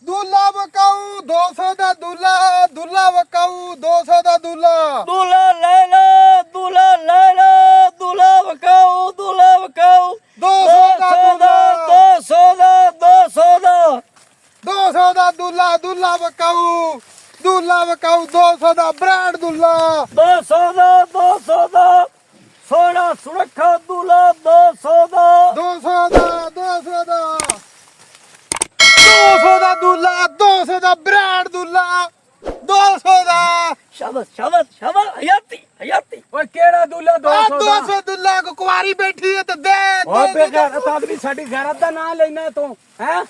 दूल्हा बकाऊ 200 ਦਾ दूल्हा दूल्हा बकाऊ 200 ਦਾ दूल्हा दूल्हा ले लो दूल्हा ले लो दूल्हा बकाऊ 200 ਦਾ दूल्हा 200 ਦਾ 200 ਦਾ 200 ਦਾ दूल्हा दूल्हा बकाऊ 200 ਦਾ ब्रांड दूल्हा 200 ਦਾ ਸੋਹਣਾ ਸੁਰੱਖਾ दूल्हा 200 ਦਾ 200 ਦਾ 200 ਦਾ दूल्हा 200 ਦਾ ब्रांड दूल्हा 200 ਦਾ ਸ਼ਾਬਾਸ਼ ਹਯਾਤੀ ਓਏ ਕਿਹੜਾ ਦੁੱਲਾ 200 ਦਾ 200 दूल्हा को कुंवारी बैठी है तो दे ਓਏ ਬੇਗੈਰਤ ਆਦਮੀ ਸਾਡੀ ਗੈਰਤ ਦਾ ਨਾਂ ਲੈਣਾ ਤੂੰ ਹੈ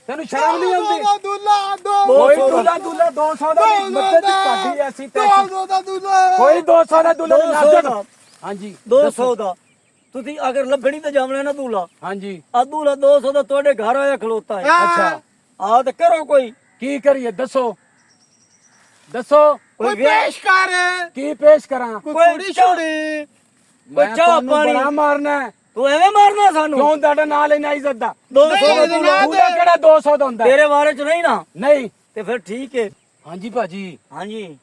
ਤੈਨੂੰ ਸ਼ਰਮ ਨਹੀਂ ਆਉਂਦੀ दूल्हा ਕੋਈ ਦੁੱਲਾ 200 ਦਾ ਨਹੀਂ ਮੱਤੇ ਦੀ ਕਾਢੀ ਐਸੀ ਤੈਸੀ 200 ਦਾ दूल्हा ਕੋਈ 200 ਦਾ ਦੁੱਲਾ ਨਹੀਂ 200 ਦਾ ਹਾਂਜੀ 200 ਦਾ ਤੁਸੀਂ ਅਗਰ ਲੱਭਣੀ ਤਾਂ ਜਾਵਣਾ ਨਾ दूल्हा ਹਾਂਜੀ ਆ दूल्हा 200 ਦਾ ਤੁਹਾਡੇ ਘਰ ਆਇਆ ਖਲੋਤਾ ਹੈ ਅੱਛਾ ਆ ਤੇ ਕਰੋ ਕੋਈ ਕੀ ਕਰੀਏ ਦੱਸੋ कोई पेश कर ਕੀ ਪੇਸ਼ ਕਰਾਂ कोई कुड़ी छोड़ी ਮੈਂ ਚਾਹ ਤੁਹਾਨੂੰ ਪਾਣੀ। ਬੜਾ ਮਾਰਨਾ ਹੈ। ਤੂੰ ਐਵੇਂ ਮਾਰਨਾ ਸਾਨੂੰ ਕਿਉਂ ਤੁਹਾਡਾ ਨਾਂ ਲੈਣਾ ਇੱਜ਼ਤ ਦਾ 200 ਦਾ ਨਹੀਂ, दूल्हा ਉਹਦਾ ਕਿਹੜਾ 200 ਦਾ ਹੁੰਦਾ ਹੈ? ਤੇਰੇ ਬਾਰੇ ਚ ਨਹੀਂ ਨਾ ਨਹੀਂ ਤੇ ਫਿਰ ਠੀਕ ਹੈ ਹਾਂਜੀ ਭਾਜੀ ਹਾਂਜੀ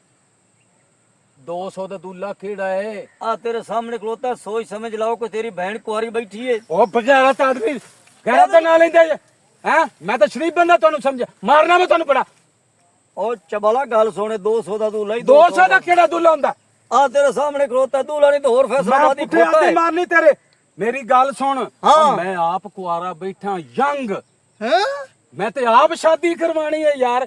200 ਦਾ ਦੁੱਲਾ ਕਿਹੜਾ ਹੈ ਆ ਤੇਰੇ ਸਾਹਮਣੇ ਖਲੋਤਾ ਸੋਚ ਸਮਝ ਲਾਓ ਕੋਈ ਤੇਰੀ ਭੈਣ ਕੁਆਰੀ ਬੈਠੀ ਹੈ ਉਹ ਬਗੈਰਤ ਆਦਮੀ ਗੈਰਤ ਦਾ ਨਾਂ ਲੈਂਦੇ ਹੈ ਮੈਂ ਤਾਂ ਸ਼ਰੀਫ ਬੰਦਾ ਤੁਹਾਨੂੰ ਸਮਝਿਆ ਮਾਰਨਾ ਮੈਂ ਤੁਹਾਨੂੰ ਬੜਾ ਉਹ ਚਬਲਾ ਗੱਲ ਸੁਣੇ 200 ਦਾ दूल्हा ਹੀ 200 ਦਾ ਕਿਹੜਾ ਦੁੱਲਾ ਹੁੰਦਾ ਆ ਤੇਰੇ ਸਾਹਮਣੇ ਖਲੋਤਾ दूल्हा ਨਹੀਂ ਤਾਂ ਹੋਰ ਫੈਸਲਾ ਮੈਂ ਬਾਦੀ ਪੁੱਠੇ ਖੋਤਾ ਆਦੀ ਹੈ ਮਾਰਨੀ ਤੇਰੇ ਮੇਰੀ ਗੱਲ ਸੁਣ ਹਾਂ। ਮੈਂ ਆਪ ਕੁਆਰਾ ਬੈਠਾ ਯੰਗ हैं ਮੈਂ ਤੇ ਆਪ ਸ਼ਾਦੀ ਕਰਵਾਣੀ ਹੈ ਯਾਰ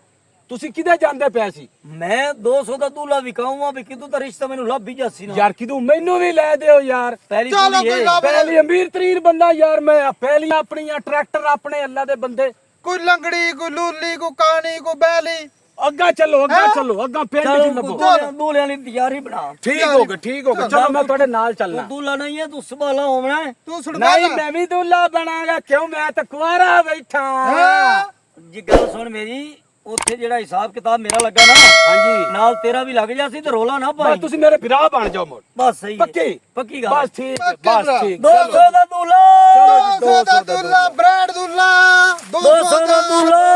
ਤੁਸੀਂ ਕਿੱਥੇ ਜਾਂਦੇ ਪਏ ਸੀ ਮੈਂ 200 ਦਾ दूल्हा ਵਿਕਾਉਂਗਾ ਵੀ ਕਿਤੋਂ ਤਾਂ ਰਿਸ਼ਤਾ ਮੈਨੂੰ ਲੱਭ ਹੀ ਜਾਸੀ ਨਾ ਯਾਰ ਕਿਦੋਂ ਮੈਨੂੰ ਵੀ ਲੈ ਦਿਓ ਯਾਰ ਪਹਿਲੀ ਚਲੋ ਕੁੜੀ ਕੋਈ ਹੈ ਲੱਭ ਪਹਿਲੀ ਅਮੀਰ ਤਰੀਨ ਬੰਦਾ ਯਾਰ ਮੈਂ ਪਹਿਲੀਆਂ ਆਪਣੀਆਂ ਟਰੈਕਟਰ ਆਪਣੇ ਅੱਲਾ ਦੇ ਬੰਦੇ कोई लंगड़ी कोई लूली कोई कानी कोई बैली ਅੱਗਾ ਚੱਲੋ ਅੱਗਾ ਪਿੰਡ ਚ ਲੱਭੋ दूल्हे ਦੀ ਤਿਆਰੀ ਬਣਾ ਠੀਕ ਹੋ ਗਿਆ ਚਲੋ ਮੈਂ ਤੁਹਾਡੇ ਨਾਲ ਚੱਲਣਾ ਤੂੰ दूल्हा ਨਹੀਂ ਹੈ ਤੂੰ ਸੰਭਾਲਾ ਹੋਣਾ ਹੈ तू सुन ਨਹੀਂ ਮੈਂ ਵੀ ਦੁੱਲਾ ਬਣਾਗਾ ਕਿਉਂ ਮੈਂ ਤਾਂ ਕੁਆਰਾ ਬੈਠਾ ਜੀ ਗੱਲ ਸੁਣ ਮੇਰੀ ਉੱਥੇ ਜਿਹੜਾ ਹਿਸਾਬ ਕਿਤਾਬ ਮੇਰਾ ਲੱਗਾ ਨਾ ਹਾਂਜੀ ਨਾਲ ਤੇਰਾ ਵੀ ਲੱਗ ਜਾ ਸੀ ਤੇ ਰੋਲਾ ਨਾ ਬਸ ਪਾਈ ਤੁਸੀਂ ਮੇਰੇ ਭਰਾ ਬਣ ਜਾਓ ਮੋੜ ਬਸ ਸਹੀ ਹੈ ਪੱਕੀ ਗੱਲ ਬਸ ਠੀਕ ਪੱਕੇ ਬਸ ਭਰਾ। ਠੀਕ 200 ਦਾ दूल्हा 200 ਦਾ दूल्हा ब्रांड दूल्हा 200 ਦਾ दूल्हा